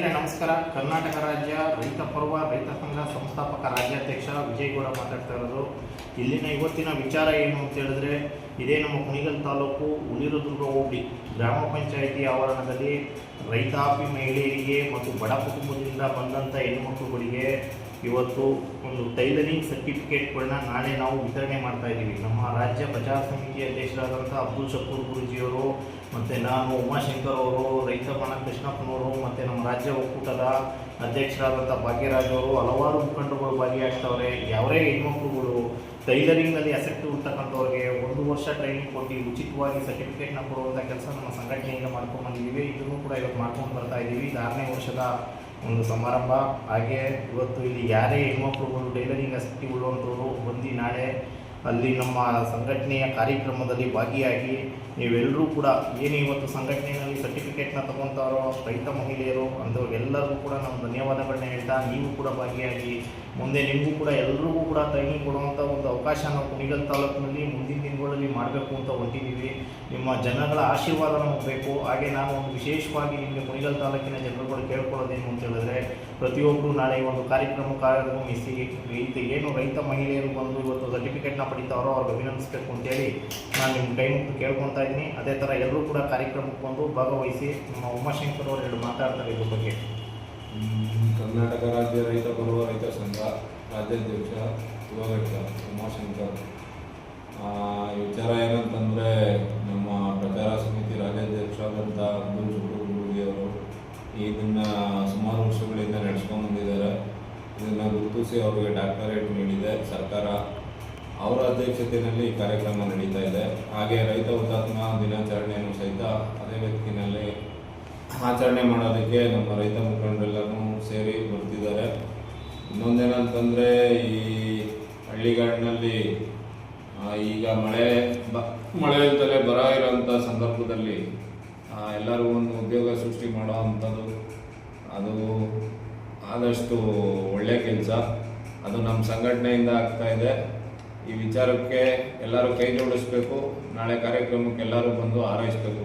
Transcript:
ನಮಸ್ಕಾರ. ಕರ್ನಾಟಕ ರಾಜ್ಯ ರೈತ ಪರ್ವ ರೈತ ಸಂಘ ಸಂಸ್ಥಾಪಕ ರಾಜ್ಯಾಧ್ಯಕ್ಷ ವಿಜಯಗೌಡ ಮಾತಾಡ್ತಾ ಇರೋದು. ಇಲ್ಲಿನ ಇವತ್ತಿನ ವಿಚಾರ ಏನು ಅಂತ ಹೇಳಿದ್ರೆ, ಇದೇ ನಮ್ಮ ಕುಣಿಗಲ್ ತಾಲೂಕು ಹುಲಿರುದುರ್ಗ ಹೋಬಳಿ ಗ್ರಾಮ ಪಂಚಾಯಿತಿ ಆವರಣದಲ್ಲಿ ರೈತಾಪಿ ಮಹಿಳೆಯರಿಗೆ ಮತ್ತು ಬಡ ಕುಟುಂಬದಿಂದ ಬಂದಂಥ ಹೆಣ್ಣುಮಕ್ಕಳುಗಳಿಗೆ ಇವತ್ತು ಒಂದು ಟೈಲರಿಂಗ್ ಸರ್ಟಿಫಿಕೇಟ್ಗಳನ್ನ ನಾಳೆ ನಾವು ವಿತರಣೆ ಮಾಡ್ತಾ ಇದ್ದೀವಿ. ನಮ್ಮ ರಾಜ್ಯ ಪ್ರಚಾರ ಸಮಿತಿ ಅಧ್ಯಕ್ಷರಾದಂಥ ಅಬ್ದುಲ್ ಶಕೂರ್ ಗುರೂಜಿಯವರು ಮತ್ತು ನಾನು ಉಮಾಶಂಕರ್ ಅವರು, ರೈತ ಮನ ಕೃಷ್ಣಪ್ಪನವರು ಮತ್ತು ನಮ್ಮ ರಾಜ್ಯ ಒಕ್ಕೂಟದ ಅಧ್ಯಕ್ಷರಾದಂಥ ಭಾಗ್ಯರಾಜ್ ಅವರು, ಹಲವಾರು ಮುಖಂಡರುಗಳು ಭಾಗಿಯಾಗ್ತವ್ರೆ. ಯಾವರೇ ಹೆಣ್ಮಕ್ಳುಗಳು ಟೈಲರಿಂಗ್ನಲ್ಲಿ ಆಸಕ್ತಿ ಇರ್ತಕ್ಕಂಥವ್ರಿಗೆ 1 ವರ್ಷ ಟ್ರೈನಿಂಗ್ ಕೊಟ್ಟು ಉಚಿತವಾಗಿ ಸರ್ಟಿಫಿಕೇಟ್ನ ಕೊಡುವಂಥ ಕೆಲಸ ನಮ್ಮ ಸಂಘಟನೆಯಿಂದ ಮಾಡ್ಕೊಂಡು ಬಂದಿದ್ದೀವಿ. ಇದನ್ನು ಕೂಡ ಇವತ್ತು ಮಾಡ್ಕೊಂಡು ಬರ್ತಾ ಇದ್ದೀವಿ. ಇದು 6ನೇ ವರ್ಷದ ಒಂದು ಸಮಾರಂಭ. ಹಾಗೆ ಇವತ್ತು ಇಲ್ಲಿ ಯಾರೇ ಹೆಣ್ಮಕ್ಳುಗಳು ಟೈಲರಿಂಗ್ ಆಸಕ್ತಿ ಉಳ್ಳುವಂಥವ್ರು ಬಂದು ನಾಳೆ ಅಲ್ಲಿ ನಮ್ಮ ಸಂಘಟನೆಯ ಕಾರ್ಯಕ್ರಮದಲ್ಲಿ ಭಾಗಿಯಾಗಿ ನೀವೆಲ್ಲರೂ ಕೂಡ ಏನು ಇವತ್ತು ಸಂಘಟನೆಯಲ್ಲಿ ಸರ್ಟಿಫಿಕೇಟ್ನ ತಗೊತಾರೋ ರೈತ ಮಹಿಳೆಯರು ಅಂಥವ್ರಿಗೆಲ್ಲರಿಗೂ ಕೂಡ ನಾವು ಧನ್ಯವಾದಗಳನ್ನ ಹೇಳ್ತಾ, ನೀವು ಕೂಡ ಭಾಗಿಯಾಗಿ ಮುಂದೆ ನಿಮಗೂ ಕೂಡ ಎಲ್ರಿಗೂ ಕೂಡ ಟ್ರೈನಿಂಗ್ ಕೊಡುವಂಥ ಒಂದು ಅವಕಾಶ ನಾವು ಕುಣಿಗಲ್ ತಾಲೂಕಿನಲ್ಲಿ ಮುಂದಿನ ದಿನಗಳಲ್ಲಿ ಮಾಡಬೇಕು ಅಂತ ಹೊಂಟಿದ್ದೀವಿ. ನಿಮ್ಮ ಜನಗಳ ಆಶೀರ್ವಾದ ನಮಗೆ ಬೇಕು. ಹಾಗೆ ನಾನು ಒಂದು ವಿಶೇಷವಾಗಿ ನಿಮಗೆ ಕುಣಿಗಲ್ ತಾಲೂಕಿನ ಜನರುಗಳು ಕೇಳ್ಕೊಳ್ಳೋದೇನು ಅಂತ ಹೇಳಿದ್ರೆ, ಪ್ರತಿಯೊಬ್ಬರು ನಾಳೆ ಒಂದು ಕಾರ್ಯಕ್ರಮಕ್ಕೆ ಆಗಮಿಸಿ ಏನು ರೈತ ಮಹಿಳೆಯರು ಬಂದು ಇವತ್ತು ಸರ್ಟಿಫಿಕೇಟ್ನ ಪಡಿತಾರೋ ಅವ್ರಿಗೆ ಅಭಿನಂದಿಸಬೇಕು ಅಂತೇಳಿ ನಾನು ನಿಮ್ಮ ಕೈ ಮುಟ್ಟು ಕೇಳ್ಕೊತಾ ಇದ್ದೀನಿ. ಅದೇ ಥರ ಎಲ್ಲರೂ ಕೂಡ ಕಾರ್ಯಕ್ರಮಕ್ಕೆ ಬಂದು ಭಾಗವಹಿಸಿ. ನಮ್ಮ ಉಮಾಶಂಕರ್ ಅವರು 2 ಮಾತಾಡ್ತಾರೆ ಇದ್ರ ಬಗ್ಗೆ. ಕರ್ನಾಟಕ ರಾಜ್ಯ ರೈತ ಪರ್ವ ರೈತ ಸಂಘ ರಾಜ್ಯಾಧ್ಯಕ್ಷ ಉಮಾಶಂಕರ್. ಈ ವಿಚಾರ ಏನಂತಂದರೆ, ನಮ್ಮ ಪ್ರಚಾರ ಸಮಿತಿ ರಾಜ್ಯಾಧ್ಯಕ್ಷರಾದಂಥ ಅಬ್ದುಲ್ ಶಕೂರ್ ಗುರೂಜಿಯವರು ಇದನ್ನು ಸುಮಾರು ವರ್ಷಗಳಿಂದ ನಡೆಸ್ಕೊಂಡು ಬಂದಿದ್ದಾರೆ. ಇದನ್ನು ಗುರುತಿಸಿ ಅವರಿಗೆ ಡಾಕ್ಟರೇಟ್ ನೀಡಿದೆ ಸರ್ಕಾರ. ಅವರ ಅಧ್ಯಕ್ಷತೆಯಲ್ಲಿ ಈ ಕಾರ್ಯಕ್ರಮ ನಡೀತಾ ಇದೆ. ಹಾಗೆ ರೈತ ಹುತಾತ್ಮ ದಿನಾಚರಣೆಯನ್ನು ಸಹಿತ ಅದೇ ವ್ಯಕ್ತಿನಲ್ಲಿ ಆಚರಣೆ ಮಾಡೋದಕ್ಕೆ ನಮ್ಮ ರೈತ ಮುಖಂಡರೆಲ್ಲರೂ ಸೇರಿ ಬರ್ತಿದ್ದಾರೆ. ಇನ್ನೊಂದೇನಂತಂದರೆ, ಈ ಹಳ್ಳಿಗಾಡಿನಲ್ಲಿ ಈಗ ಮಳೆ ಇಲ್ದಲೇ ಬರ ಇರೋಂಥ ಸಂದರ್ಭದಲ್ಲಿ ಎಲ್ಲರೂ ಒಂದು ಉದ್ಯೋಗ ಸೃಷ್ಟಿ ಮಾಡೋ ಅಂಥದ್ದು ಅದು ಆದಷ್ಟು ಒಳ್ಳೆಯ ಕೆಲಸ. ಅದು ನಮ್ಮ ಸಂಘಟನೆಯಿಂದ ಆಗ್ತಾ ಇದೆ. ಈ ವಿಚಾರಕ್ಕೆ ಎಲ್ಲರೂ ಕೈ ಜೋಡಿಸ್ಬೇಕು. ನಾಳೆ ಕಾರ್ಯಕ್ರಮಕ್ಕೆ ಎಲ್ಲರೂ ಬಂದು ಹಾರೈಸಬೇಕು.